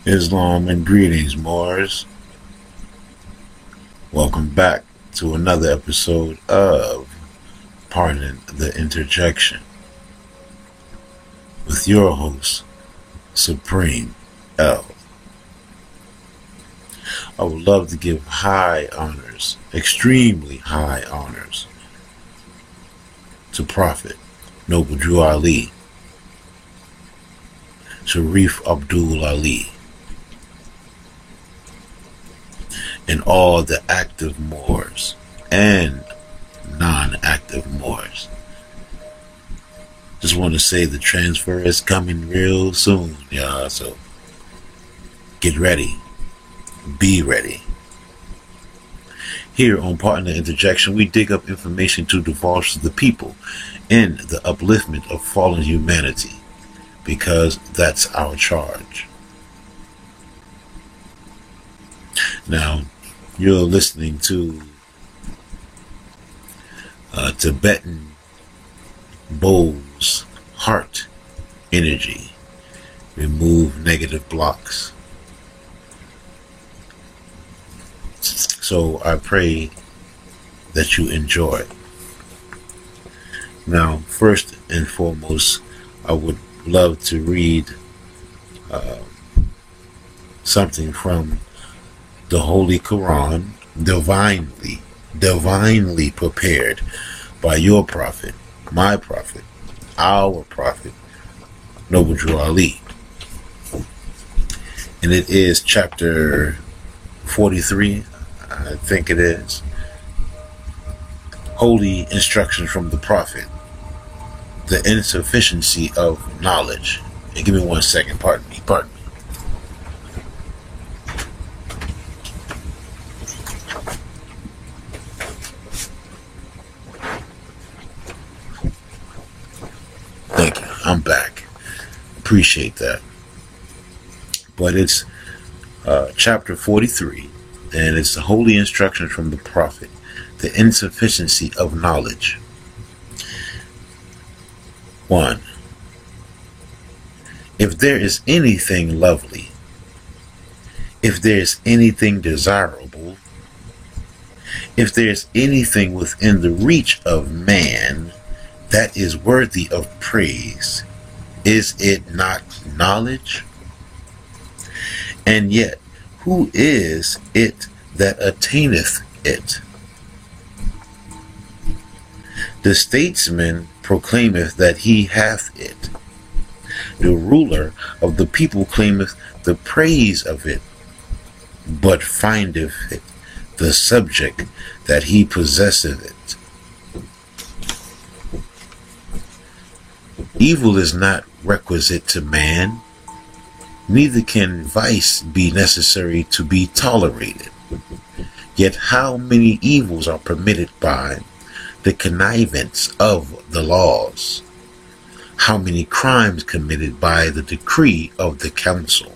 Islam and greetings, Moors. Welcome back to another episode of Pardon the Interjection with your host, Supreme L. I would love to give high honors, extremely high honors, to Prophet Noble Drew Ali, Sharif Abdul Ali, and all the active Moors and non-active Moors. Just want to say the transfer is coming real soon, y'all, so get ready. Be ready. Here on Pardon the Interjection, we dig up information to divulge to the people in the upliftment of fallen humanity, because that's our charge. Now, you're listening to Tibetan Bowls Heart Energy. Remove negative blocks. So I pray that you enjoy. Now, first and foremost, I would love to read something from the Holy Quran, divinely prepared by your prophet, my prophet, our prophet, Noble Drew Ali. And it is chapter 43, I think it is. Holy instructions from the prophet. The insufficiency of knowledge. And give me 1 second, pardon me. Thank you. I'm back. Appreciate that. But it's chapter 43, and it's the holy instructions from the prophet, the insufficiency of knowledge. 1. If there is anything lovely, if there is anything desirable, if there is anything within the reach of man that is worthy of praise, is it not knowledge? And yet, who is it that attaineth it? The statesman proclaimeth that he hath it. The ruler of the people claimeth the praise of it, but findeth it the subject that he possesseth it. Evil is not requisite to man, neither can vice be necessary to be tolerated. Yet how many evils are permitted by the connivance of the laws? How many crimes committed by the decree of the council?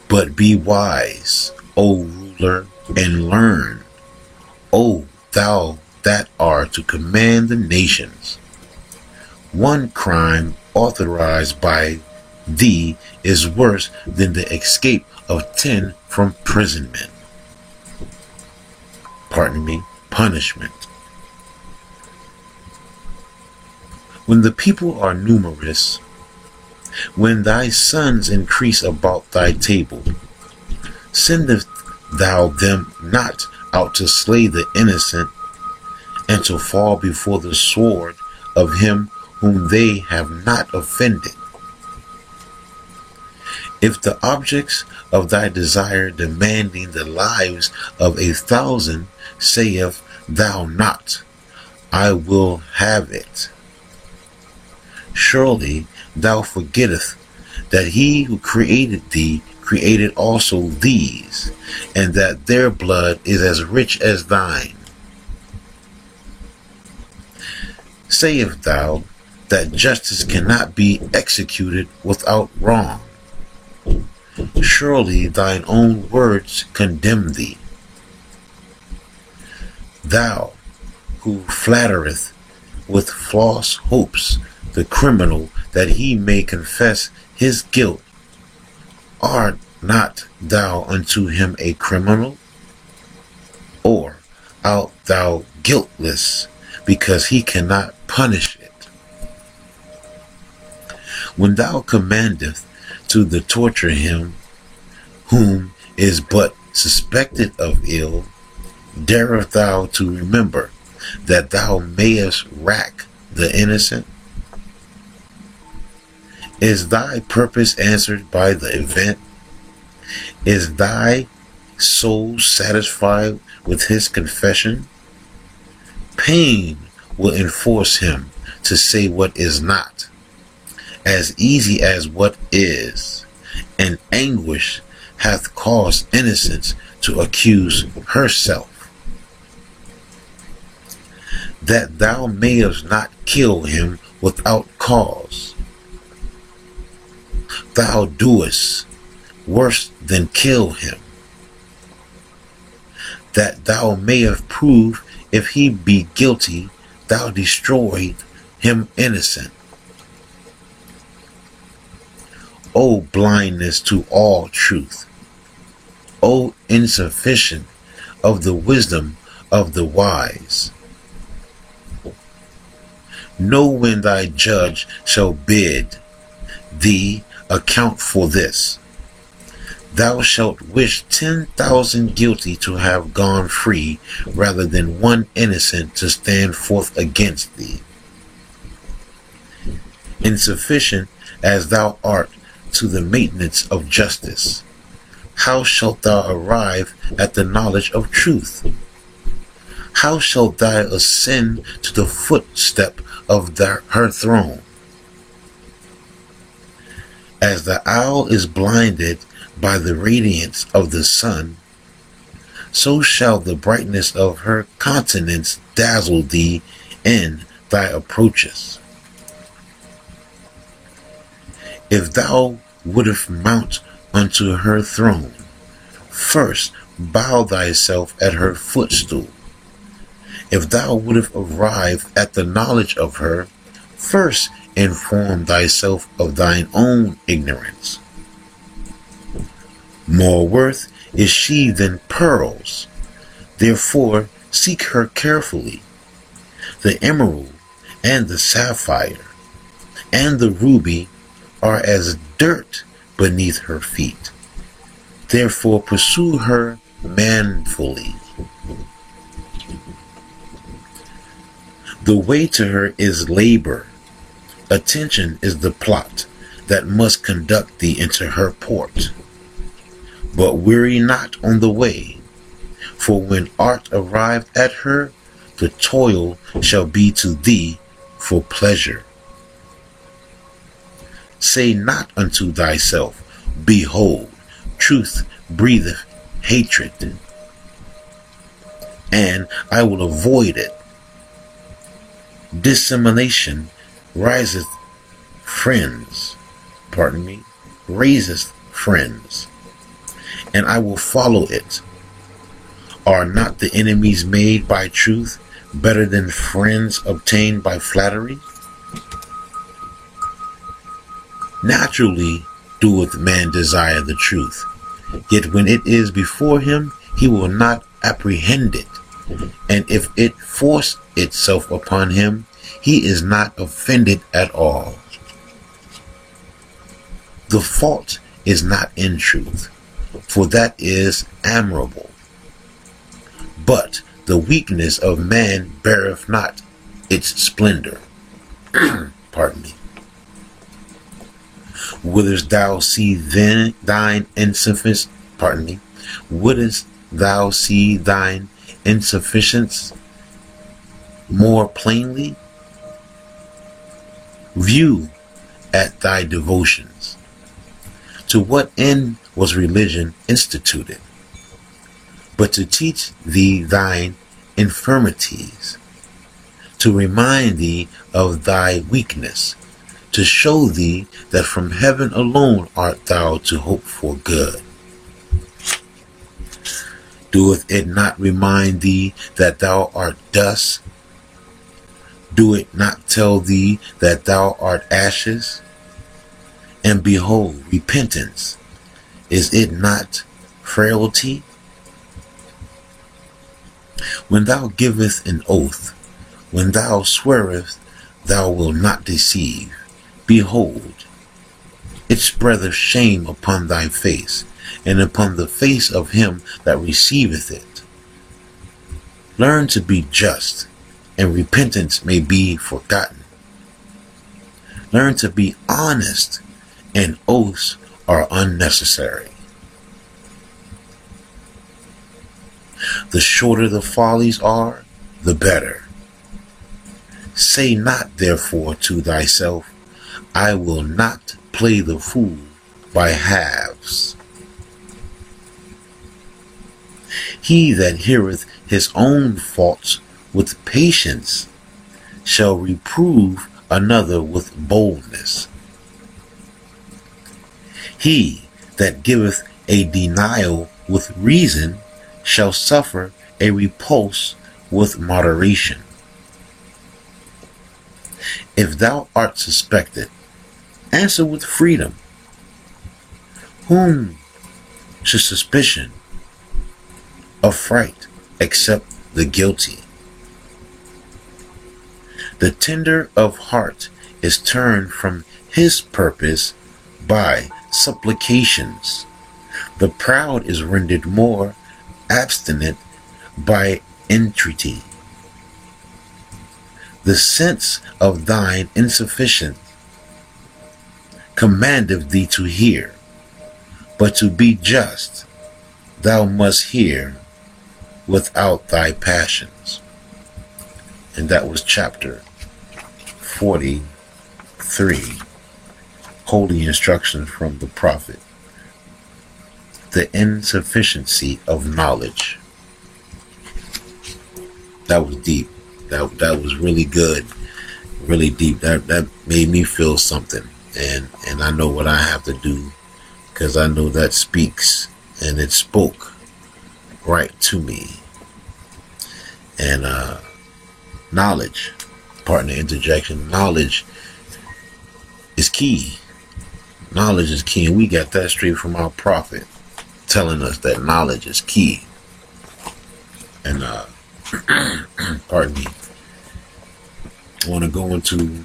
But be wise, O ruler, and learn, O thou that art to command the nations. One crime authorized by thee is worse than the escape of 10 from imprisonment. Punishment. When the people are numerous, when thy sons increase about thy table, sendest thou them not out to slay the innocent, and to fall before the sword of him whom they have not offended? If the objects of thy desire demanding the lives of 1,000 saith thou not, I will have it. Surely thou forgettest that he who created thee created also these, and that their blood is as rich as thine. Sayest thou that justice cannot be executed without wrong? Surely thine own words condemn thee. Thou who flattereth with false hopes the criminal that he may confess his guilt Art not thou unto him a criminal? Or art thou guiltless, because he cannot punish it? When thou commandest to the torture him whom is but suspected of ill, darest thou to remember that thou mayest rack the innocent? Is thy purpose answered by the event? Is thy soul satisfied with his confession? Pain will enforce him to say what is not, as easy as what is, and anguish hath caused innocence to accuse herself. That thou mayest not kill him without cause, thou doest worse than kill him. That thou mayest prove if he be guilty, thou destroyed him innocent. O blindness to all truth! O insufficient of the wisdom of the wise! Know when thy judge shall bid thee account for this. Thou shalt wish 10,000 guilty to have gone free, rather than one innocent to stand forth against thee. Insufficient as thou art to the maintenance of justice, how shalt thou arrive at the knowledge of truth? How shalt thou ascend to the footstep of her throne? As the owl is blinded by the radiance of the sun, so shall the brightness of her countenance dazzle thee in thy approaches. If thou wouldst mount unto her throne, first bow thyself at her footstool. If thou wouldst arrive at the knowledge of her, first inform thyself of thine own ignorance. More worth is she than pearls, therefore seek her carefully. The emerald and the sapphire and the ruby are as dirt beneath her feet, therefore pursue her manfully. The way to her is labor. Attention is the plot that must conduct thee into her port. But weary not on the way, for when art arrived at her, the toil shall be to thee for pleasure. Say not unto thyself, behold, truth breatheth hatred, and I will avoid it. Dissimulation raiseth friends, and I will follow it. Are not the enemies made by truth better than friends obtained by flattery? Naturally doeth man desire the truth, yet when it is before him, he will not apprehend it, and if it force itself upon him, he is not offended at all. The fault is not in truth, for that is admirable. But the weakness of man beareth not its splendor. Pardon me. Wouldst thou see then thine insufficiency? Wouldst thou see thine insufficiency more plainly? View at thy devotions. To what end was religion instituted? But to teach thee thine infirmities, to remind thee of thy weakness, to show thee that from heaven alone art thou to hope for good. Doeth it not remind thee that thou art dust? Do it not tell thee that thou art ashes? And behold, repentance Is it not frailty? When thou givest an oath, when thou swearest, thou wilt not deceive. Behold, it spreadeth shame upon thy face, and upon the face of him that receiveth it. Learn to be just, and repentance may be forgotten. Learn to be honest, and oaths are unnecessary. The shorter the follies are, the better. Say not therefore to thyself, I will not play the fool by halves. He that heareth his own faults with patience shall reprove another with boldness. He that giveth a denial with reason shall suffer a repulse with moderation. If thou art suspected, answer with freedom. Whom should suspicion affright except the guilty? The tender of heart is turned from his purpose by supplications. The proud is rendered more abstinent by entreaty. The sense of thine insufficiency commandeth thee to hear, but to be just, thou must hear without thy passions. And that was chapter 43, Holy Instructions from the Prophet. The insufficiency of knowledge. That was deep. That was really good, really deep. That made me feel something, and I know what I have to do, because I know that speaks, and it spoke right to me. And knowledge, partner interjection. Knowledge is key. Knowledge is key, and we got that straight from our prophet, telling us that knowledge is key. And pardon me, I want to go into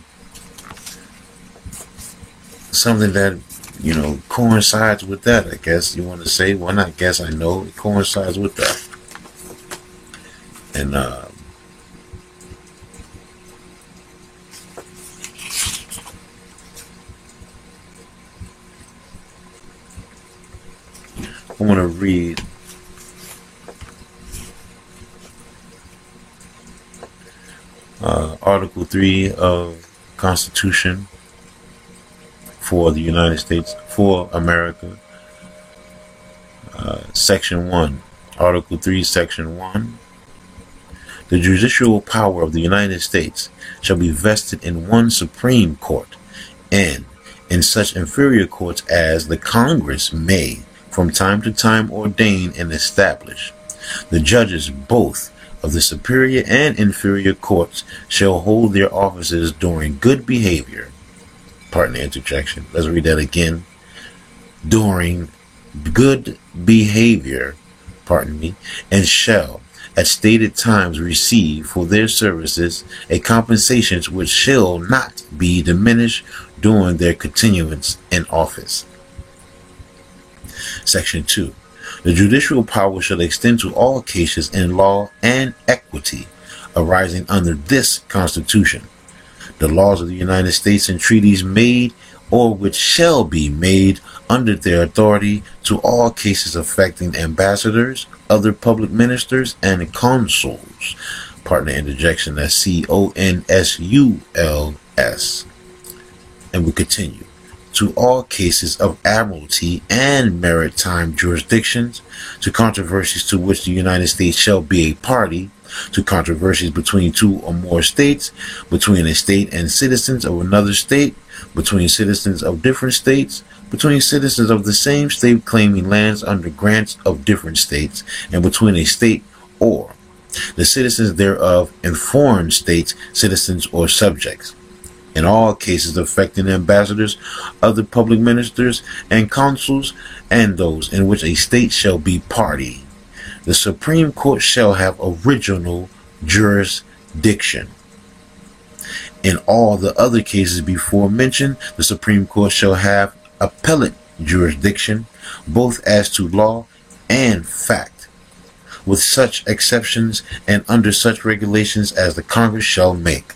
something that, coincides with that, I guess you want to say. Well, not guess, I know it coincides with that. And I want to read Article 3 of Constitution for the United States, for America, Section 1, Article 3, Section 1. The judicial power of the United States shall be vested in one Supreme Court, and in such inferior courts as the Congress may from time to time ordain and establish. The judges both of the superior and inferior courts shall hold their offices during good behavior. Pardon the interjection. Let's read that again. During good behavior, and shall at stated times receive for their services a compensation which shall not be diminished during their continuance in office. Section 2. The judicial power shall extend to all cases in law and equity arising under this Constitution, the laws of the United States and treaties made or which shall be made under their authority, to all cases affecting ambassadors, other public ministers, and consuls. Partner interjection, that's CONSULS. And we continue. To all cases of admiralty and maritime jurisdictions, to controversies to which the United States shall be a party, to controversies between two or more states, between a state and citizens of another state, between citizens of different states, between citizens of the same state claiming lands under grants of different states, and between a state or the citizens thereof and foreign states, citizens or subjects. In all cases affecting ambassadors, other public ministers, and consuls, and those in which a state shall be party, the Supreme Court shall have original jurisdiction. In all the other cases before mentioned, the Supreme Court shall have appellate jurisdiction, both as to law and fact, with such exceptions and under such regulations as the Congress shall make.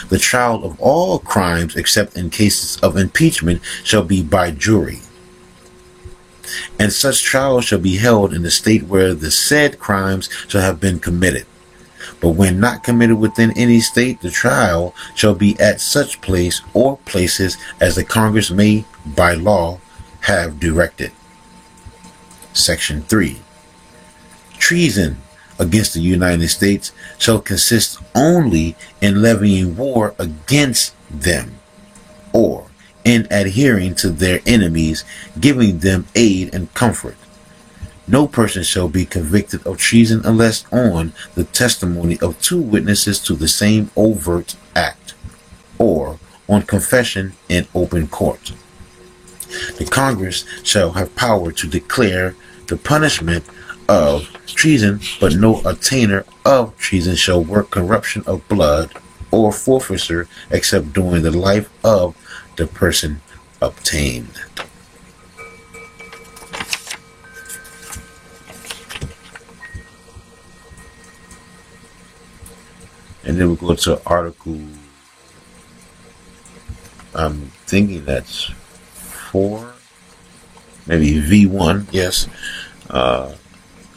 The trial of all crimes, except in cases of impeachment, shall be by jury. And such trial shall be held in the state where the said crimes shall have been committed. But when not committed within any state, the trial shall be at such place or places as the Congress may, by law, have directed. Section 3. Treason against the United States shall consist only in levying war against them, or in adhering to their enemies, giving them aid and comfort. No person shall be convicted of treason unless on the testimony of 2 witnesses to the same overt act, or on confession in open court. The Congress shall have power to declare the punishment of treason, but no attainder of treason shall work corruption of blood or forfeiture except during the life of the person obtained. And then we go to Article, I'm thinking that's 4, maybe V1, yes.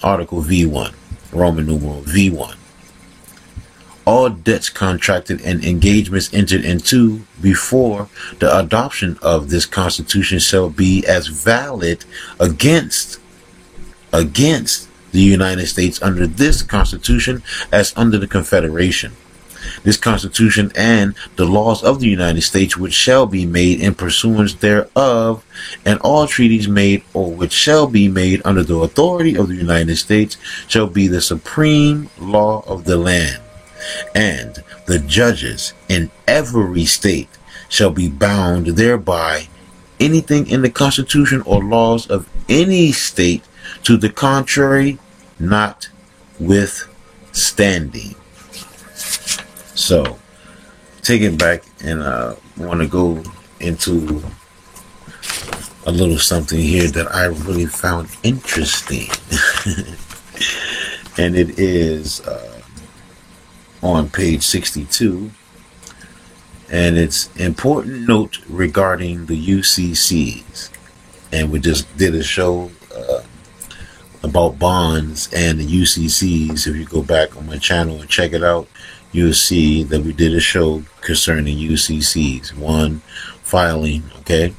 Article V1, Roman numeral V1. All debts contracted and engagements entered into before the adoption of this Constitution shall be as valid against the United States under this Constitution as under the Confederation. This Constitution and the laws of the United States which shall be made in pursuance thereof, and all treaties made or which shall be made under the authority of the United States shall be the supreme law of the land, and the judges in every state shall be bound thereby. Anything in the Constitution or laws of any state to the contrary notwithstanding. So, take it back, and I want to go into a little something here that I really found interesting. And it is on page 62. And it's important note regarding the UCCs. And we just did a show about bonds and the UCCs. If you go back on my channel and check it out, you'll see that we did a show concerning UCCs. One filing, okay,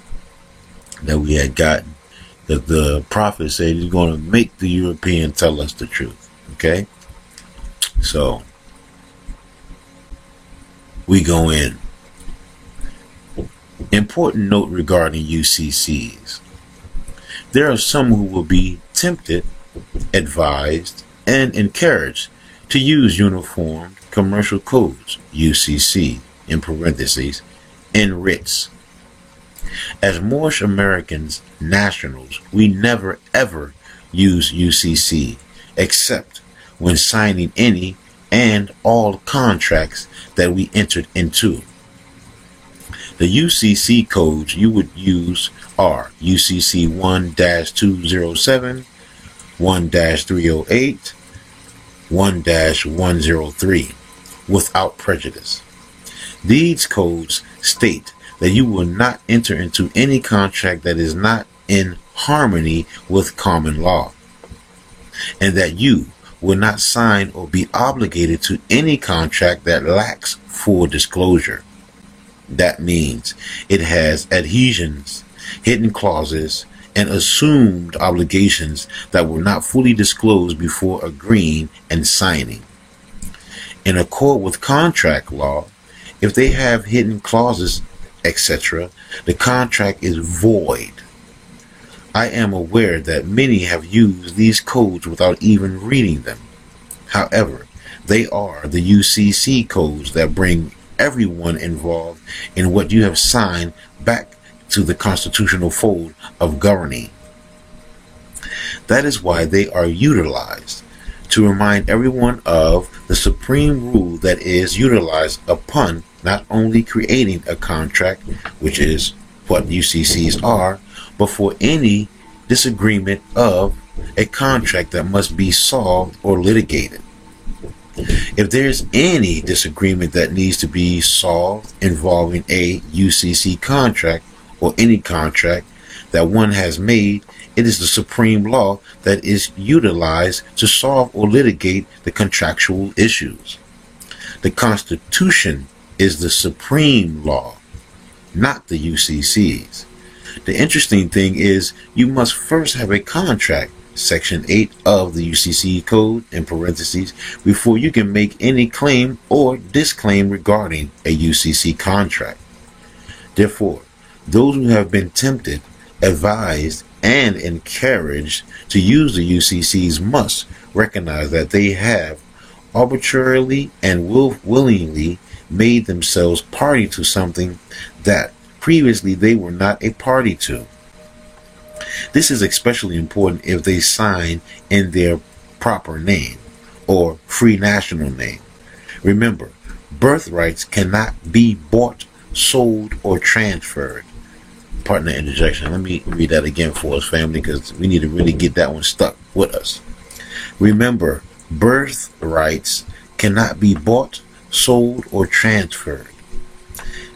that we had gotten, that the prophet said he's going to make the European tell us the truth, okay? So, we go in. Important note regarding UCCs. There are some who will be tempted, advised, and encouraged to use uniform commercial codes, UCC, in parentheses, in writs. As Moorish Americans, nationals, we never ever use UCC except when signing any and all contracts that we entered into. The UCC codes you would use are UCC 1-207, 1-308, 1-103, without prejudice. These codes state that you will not enter into any contract that is not in harmony with common law, and that you will not sign or be obligated to any contract that lacks full disclosure. That means it has adhesions, hidden clauses, and assumed obligations that were not fully disclosed before agreeing and signing. In accord with contract law, if they have hidden clauses, etc., the contract is void. I am aware that many have used these codes without even reading them. However, they are the UCC codes that bring everyone involved in what you have signed back to the constitutional fold of governing. That is why they are utilized, to remind everyone of the supreme rule that is utilized upon not only creating a contract, which is what UCCs are, but for any disagreement of a contract that must be solved or litigated. If there's any disagreement that needs to be solved involving a UCC contract or any contract that one has made, it is the supreme law that is utilized to solve or litigate the contractual issues. The Constitution is the supreme law, not the UCCs. The interesting thing is you must first have a contract, Section 8 of the UCC Code, in parentheses, before you can make any claim or disclaim regarding a UCC contract. Therefore, those who have been tempted, advised, and encouraged to use the UCCs must recognize that they have arbitrarily and willingly made themselves party to something that previously they were not a party to. This is especially important if they sign in their proper name or free national name. Remember, birthrights cannot be bought, sold, or transferred. Partner interjection. Let me read that again for us, family, because we need to really get that one stuck with us. Remember, birthrights cannot be bought, sold, or transferred.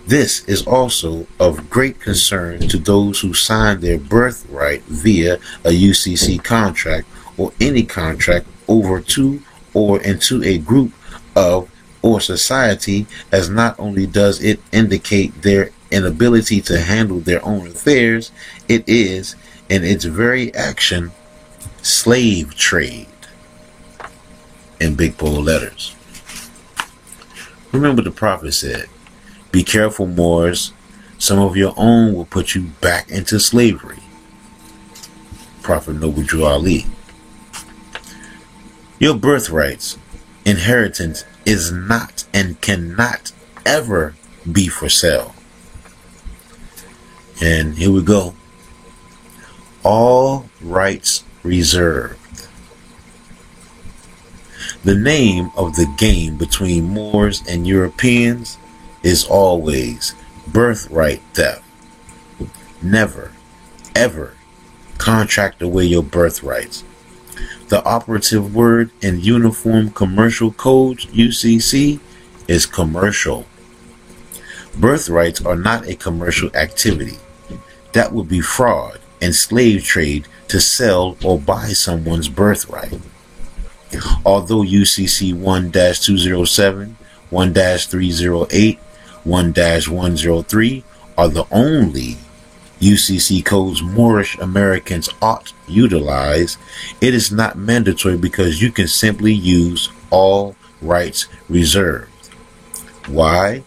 This is also of great concern to those who sign their birthright via a UCC contract or any contract over to or into a group of or society, as not only does it indicate their inability to handle their own affairs, it is, in its very action, slave trade, in big bold letters. Remember the prophet said, "Be careful, Moors, some of your own will put you back into slavery." Prophet Noble Drew Ali. Your birthrights, inheritance, is not and cannot ever be for sale. And here we go. All rights reserved. The name of the game between Moors and Europeans is always birthright theft. Never, ever contract away your birthrights. The operative word in Uniform Commercial Code, UCC, is commercial. Birthrights are not a commercial activity. That would be fraud and slave trade to sell or buy someone's birthright. Although UCC 1-207, 1-308, 1-103 are the only UCC codes Moorish Americans ought utilize, it is not mandatory because you can simply use all rights reserved. Why?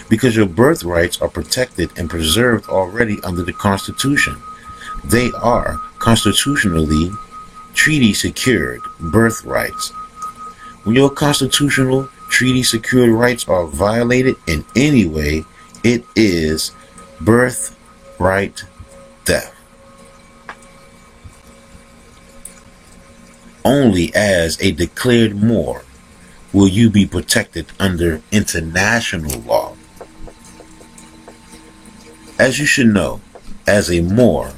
Because your birthrights are protected and preserved already under the Constitution. They are constitutionally treaty secured birthrights. When your constitutional treaty secured rights are violated in any way, it is birthright theft. Only as a declared Moor will you be protected under international law. As you should know, as a Moor,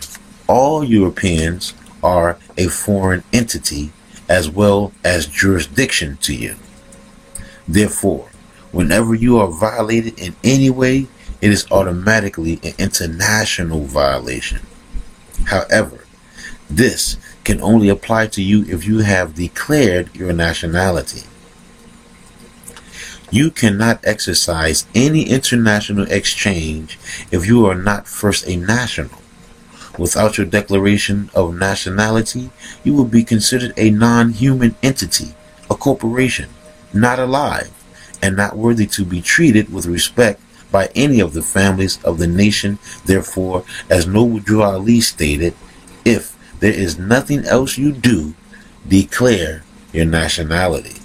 all Europeans are a foreign entity as well as jurisdiction to you. Therefore, whenever you are violated in any way, it is automatically an international violation. However, this can only apply to you if you have declared your nationality. You cannot exercise any international exchange if you are not first a national. Without your declaration of nationality, you will be considered a non-human entity, a corporation, not alive, and not worthy to be treated with respect by any of the families of the nation. Therefore, as Noble Drew Ali stated, if there is nothing else you do, declare your nationality.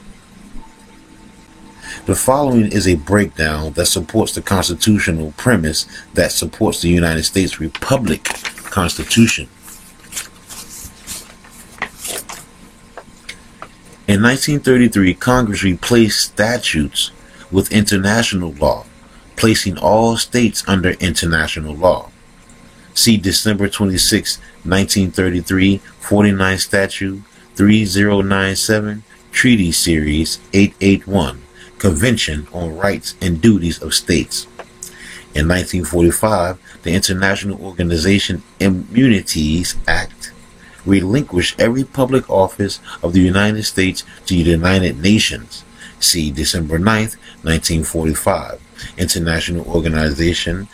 The following is a breakdown that supports the constitutional premise that supports the United States Republic Constitution. In 1933, Congress replaced statutes with international law, placing all states under international law. See December 26, 1933, 49 Statute 3097, Treaty Series 881, Convention on Rights and Duties of States. In 1945, the International Organization Immunities Act relinquished every public office of the United States to the United Nations. See December 9th, 1945, International Organization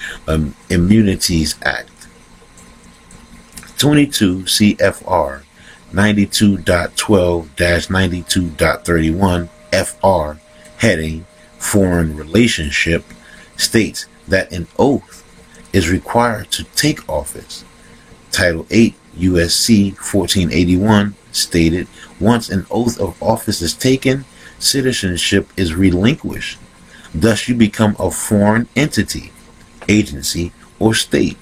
Immunities Act. 22 CFR 92.12-92.31 FR, heading Foreign Relationship, states that an oath is required to take office. Title 8 USC 1481 stated, once an oath of office is taken, citizenship is relinquished. Thus you become a foreign entity, agency, or state.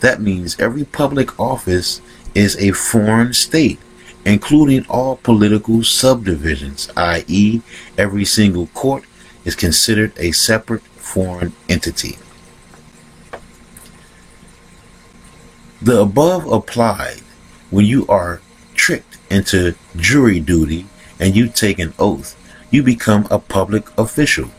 That means every public office is a foreign state, including all political subdivisions, i.e., every single court is considered a separate foreign entity. The above applied when you are tricked into jury duty and you take an oath. You become a public official.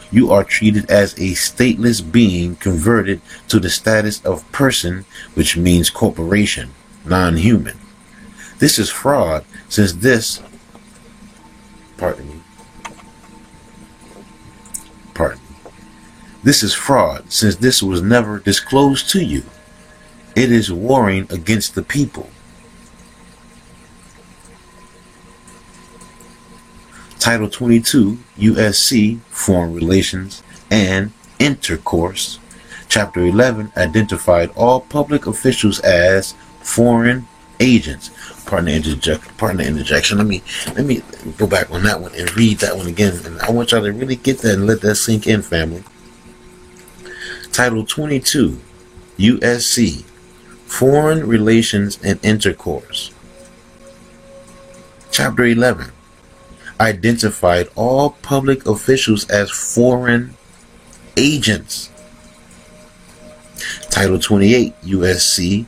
You are treated as a stateless being converted to the status of person, which means corporation, non-human. This is fraud, since this, This is fraud, since this was never disclosed to you. It is warring against the people. Title 22 USC Foreign Relations and Intercourse, Chapter 11 identified all public officials as foreign agents. Pardon the interjection. Let me go back on that one and read that one again. And I want y'all to really get that and let that sink in, family. Title 22 USC Foreign Relations and Intercourse, Chapter 11 identified all public officials as foreign agents. Title 28 USC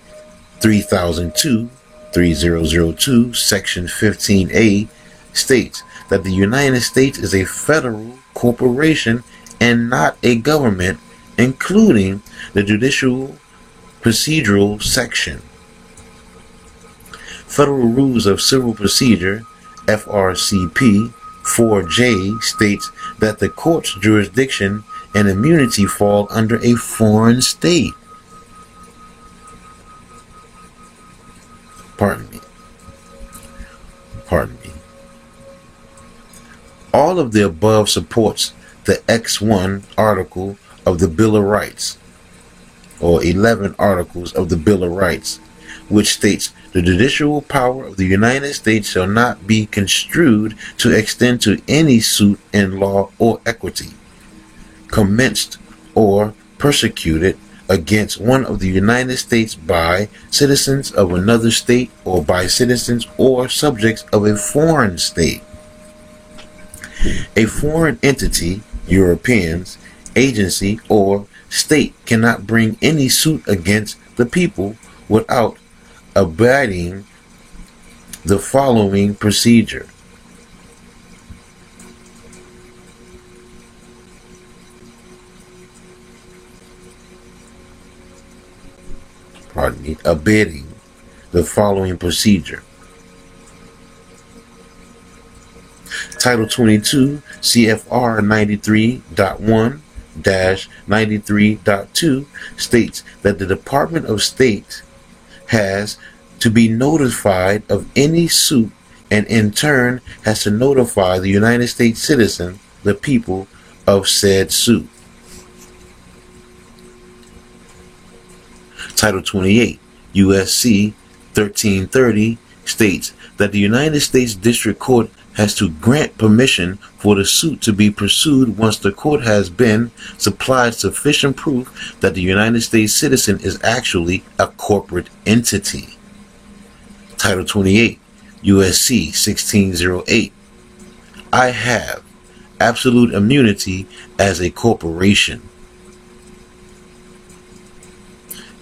3002, Section 15A states that the United States is a federal corporation and not a government, including the judicial procedural section. Federal Rules of Civil Procedure, FRCP 4J, states that the court's jurisdiction and immunity fall under a foreign state. Pardon me. All of the above supports the X1 article of the Bill of Rights, or 11 articles of the Bill of Rights, which states the judicial power of the United States shall not be construed to extend to any suit in law or equity, commenced or persecuted against one of the United States by citizens of another state or by citizens or subjects of a foreign state. A foreign entity, Europeans, agency, or state cannot bring any suit against the people without abiding the following procedure. Abetting the following procedure. Title 22 CFR 93.1-93.2 states that the Department of State has to be notified of any suit and in turn has to notify the United States citizen, the people, of said suit. Title 28 USC 1330 states that the United States District Court has to grant permission for the suit to be pursued once the court has been supplied sufficient proof that the United States citizen is actually a corporate entity. Title 28, USC 1608. I have absolute immunity as a corporation.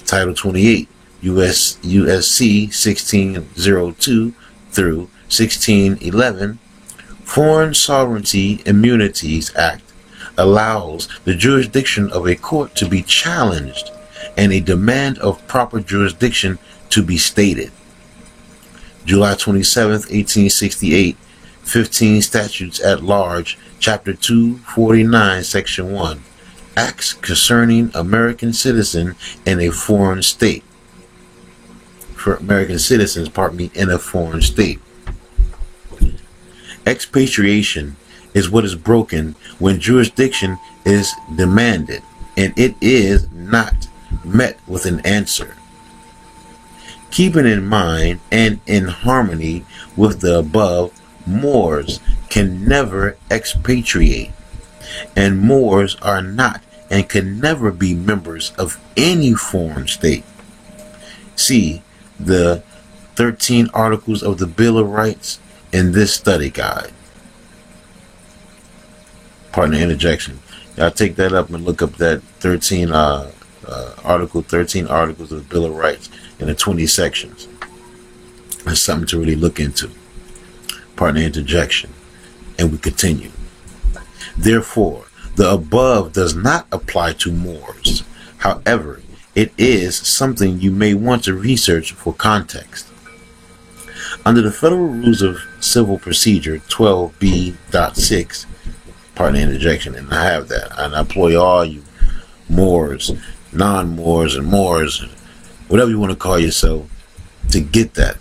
Title 28, USC 1602 through 1611, Foreign Sovereignty Immunities Act allows the jurisdiction of a court to be challenged and a demand of proper jurisdiction to be stated. July 27, 1868, 15 Statutes at Large, Chapter 249, Section 1, Acts concerning American citizen in a foreign state. For American citizens, in a foreign state. Expatriation is what is broken when jurisdiction is demanded and it is not met with an answer. Keeping in mind and in harmony with the above, Moors can never expatriate, and Moors are not and can never be members of any foreign state. See the 13 Articles of the Bill of Rights in this study guide. Pardon the interjection. Y'all take that up and look up that 13 Articles of the Bill of Rights in the 20 sections. That's something to really look into. Pardon the interjection. And we continue. Therefore, the above does not apply to Moors. However, it is something you may want to research for context. Under the Federal Rules of Civil Procedure 12B.6, pardon the interjection, and I have that, and I employ all you Moors, non-Moors, and Moors, whatever you want to call yourself, to get that.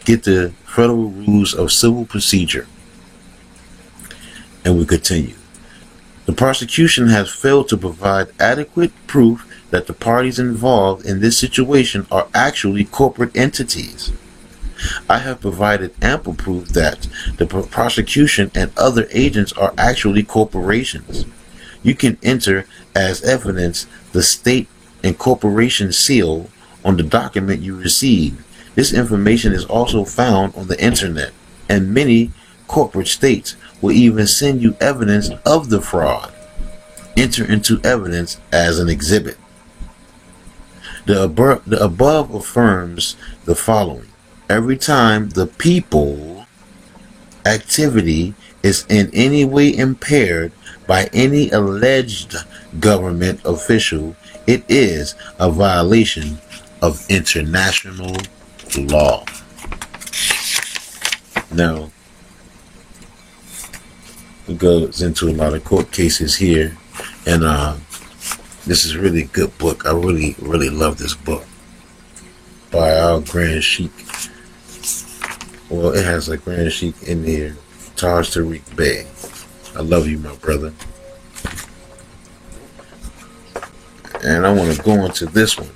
Get the Federal Rules of Civil Procedure. And we continue. The prosecution has failed to provide adequate proof that the parties involved in this situation are actually corporate entities. I have provided ample proof that the prosecution and other agents are actually corporations. You can enter as evidence the state and corporation seal on the document you receive. This information is also found on the internet, and many corporate states will even send you evidence of the fraud. Enter into evidence as an exhibit. The above affirms the following. Every time the people activity is in any way impaired by any alleged government official, it is a violation of international law. Now, it goes into a lot of court cases here, and this is really a good book. I really love this book by our Grand Sheikh. Well, it has a Grand Sheikh in here, Taj Tariq Bey. I love you, my brother. And I want to go into this one,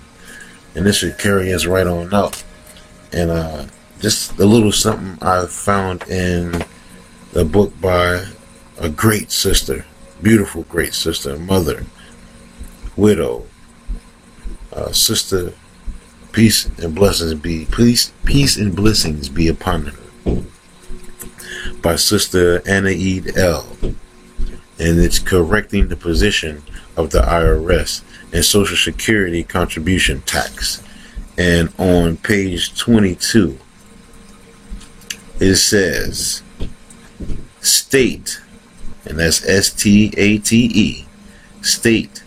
and this should carry us right on out. And just a little something I found in a book by a great sister, beautiful great sister, mother, widow, sister. Peace and blessings be upon her. By Sister Anaid L. And it's correcting the position of the IRS and Social Security contribution tax. And on page 22, it says, state, and that's S-T-A-T-E, state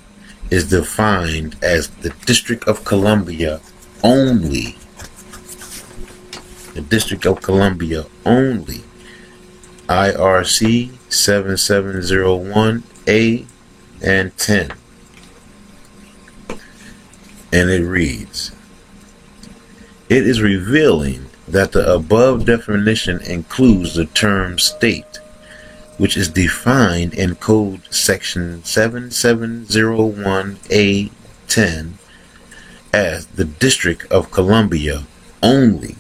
is defined as the District of Columbia only. The District of Columbia only. IRC 7701A and 10. And it reads, it is revealing that the above definition includes the term state, which is defined in Code Section 7701A10 as the District of Columbia only.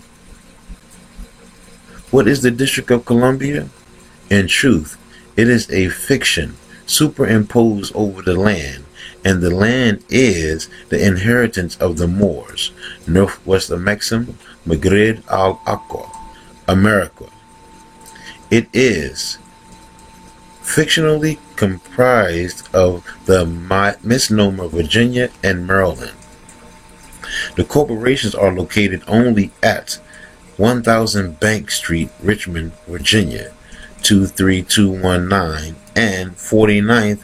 What is the District of Columbia? In truth, it is a fiction superimposed over the land, and the land is the inheritance of the Moors, northwest of Mexico, Maghreb al-Aqsa, America. It is fictionally comprised of the misnomer Virginia and Maryland. The corporations are located only at 1000 Bank Street, Richmond, Virginia, 23219, and 49th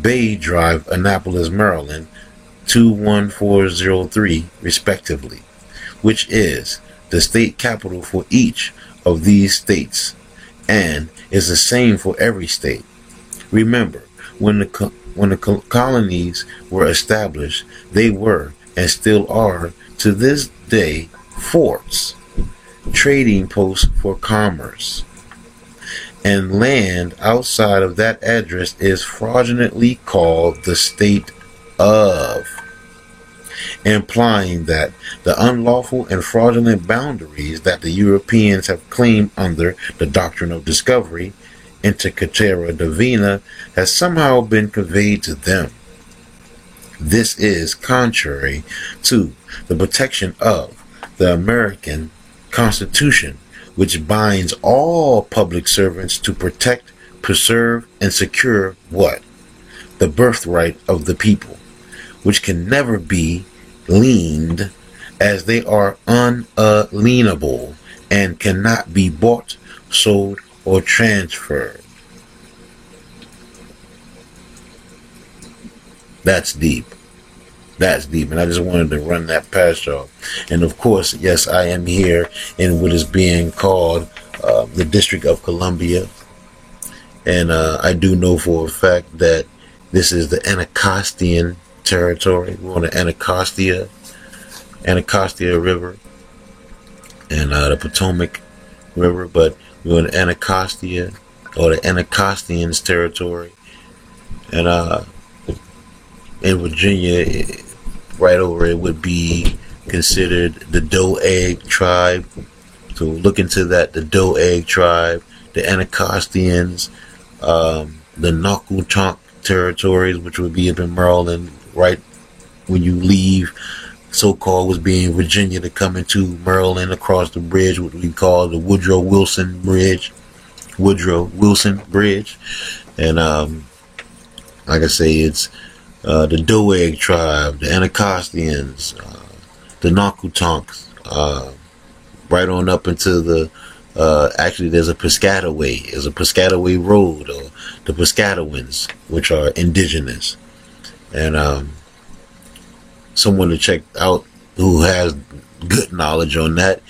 Bay Drive, Annapolis, Maryland, 21403, respectively, which is the state capital for each of these states, and is the same for every state. Remember, when the colonies were established, they were, and still are to this day, forts, trading posts for commerce, and land outside of that address is fraudulently called the state of, implying that the unlawful and fraudulent boundaries that the Europeans have claimed under the doctrine of discovery, inter caetera divina, has somehow been conveyed to them. This is contrary to the protection of the American Constitution, which binds all public servants to protect, preserve, and secure what? The birthright of the people, which can never be leaned, as they are unalienable and cannot be bought, sold, or transferred. That's deep. That's deep, and I just wanted to run that past y'all. And of course, yes, I am here in what is being called the District of Columbia, and I do know for a fact that this is the Anacostia territory. We're on the Anacostia River and the Potomac River, but we're in the Anacostia or the Anacostians territory, and in Virginia, right over it would be considered the Doeg tribe. So look into that, the Doeg tribe, the Anacostians, the Nakutonk territories, which would be up in Maryland, right when you leave so-called was being Virginia to come into Maryland across the bridge, what we call the Woodrow Wilson Bridge. And like I say, it's the Doeg tribe, the Anacostians, the Nakutonks, right on up into the, actually there's a Piscataway, there's a Piscataway Road, or the Piscatawans, which are indigenous. And someone to check out who has good knowledge on that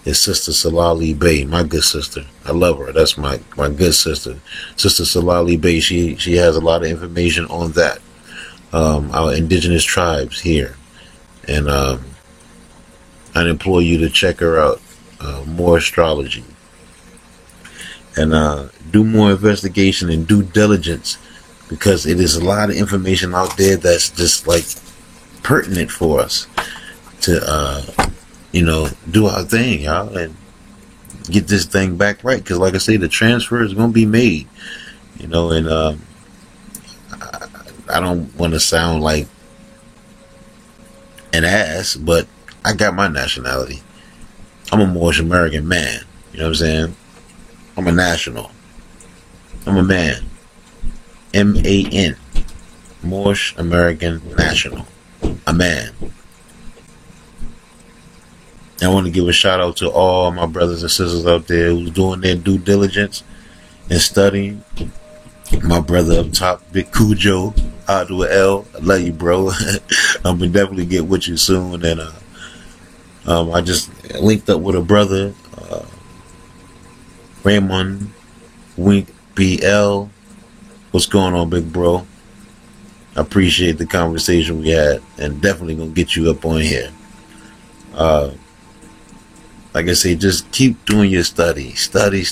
is Sister Salali Bay, my good sister. I love her. That's my good sister. Sister Salali Bay, she has a lot of information on that. Our indigenous tribes here, and I'd implore you to check her out. More astrology, and do more investigation and due diligence, because it is a lot of information out there that's just like pertinent for us to do our thing, y'all, and get this thing back right. Because like I say, the transfer is gonna be made, and I don't want to sound like an ass, but I got my nationality. I'm a Moorish American man. You know what I'm saying? I'm a national. I'm a man. M-A-N. Moorish American national. A man. I want to give a shout out to all my brothers and sisters out there who's doing their due diligence and studying. My brother up top, Big Cujo, Adwa L. I love you, bro. I'm gonna definitely get with you soon. And I just linked up with a brother, Raymond Wink PL. What's going on, big bro? I appreciate the conversation we had, and definitely gonna get you up on here. Like I say, just keep doing your study. Study.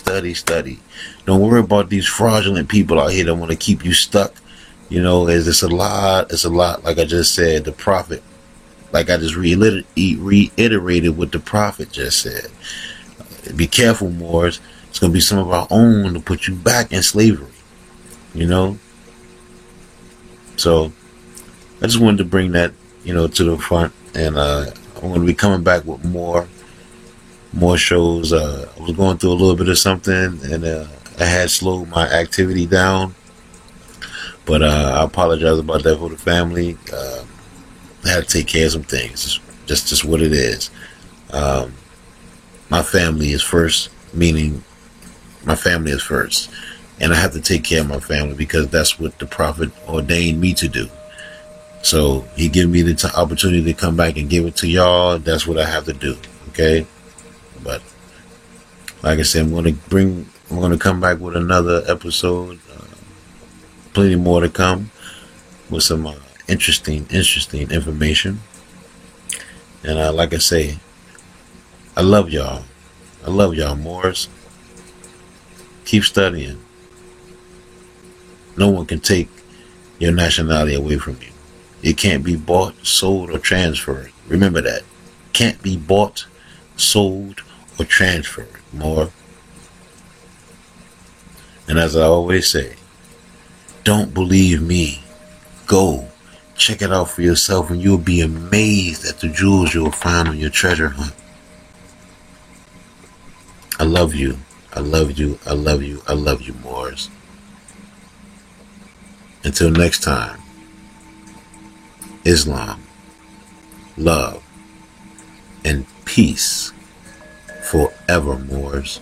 Don't worry about these fraudulent people out here that want to keep you stuck. It's a lot. Like I just said, the prophet, like I just reiterated what the prophet just said. be careful, Moors. It's going to be some of our own to put you back in slavery, you know? So I just wanted to bring that, to the front. And I'm going to be coming back with more shows. I was going through a little bit of something, and I had slowed my activity down. But I apologize about that for the family. I had to take care of some things. It's just what it is. My family is first, meaning my family is first. And I have to take care of my family because that's what the prophet ordained me to do. So he gave me the opportunity to come back and give it to y'all. That's what I have to do. Okay. But like I said, I'm going to come back with another episode. Plenty more to come with some interesting information. And like I say, I love y'all. I love y'all, Moors. Keep studying. No one can take your nationality away from you. It can't be bought, sold, or transferred. Remember that. Can't be bought, sold, or transferred. More. And as I always say, don't believe me. Go. Check it out for yourself and you'll be amazed at the jewels you'll find on your treasure hunt. I love you. I love you. I love you. I love you, Moors. Until next time, Islam, love, and peace forever, Moors.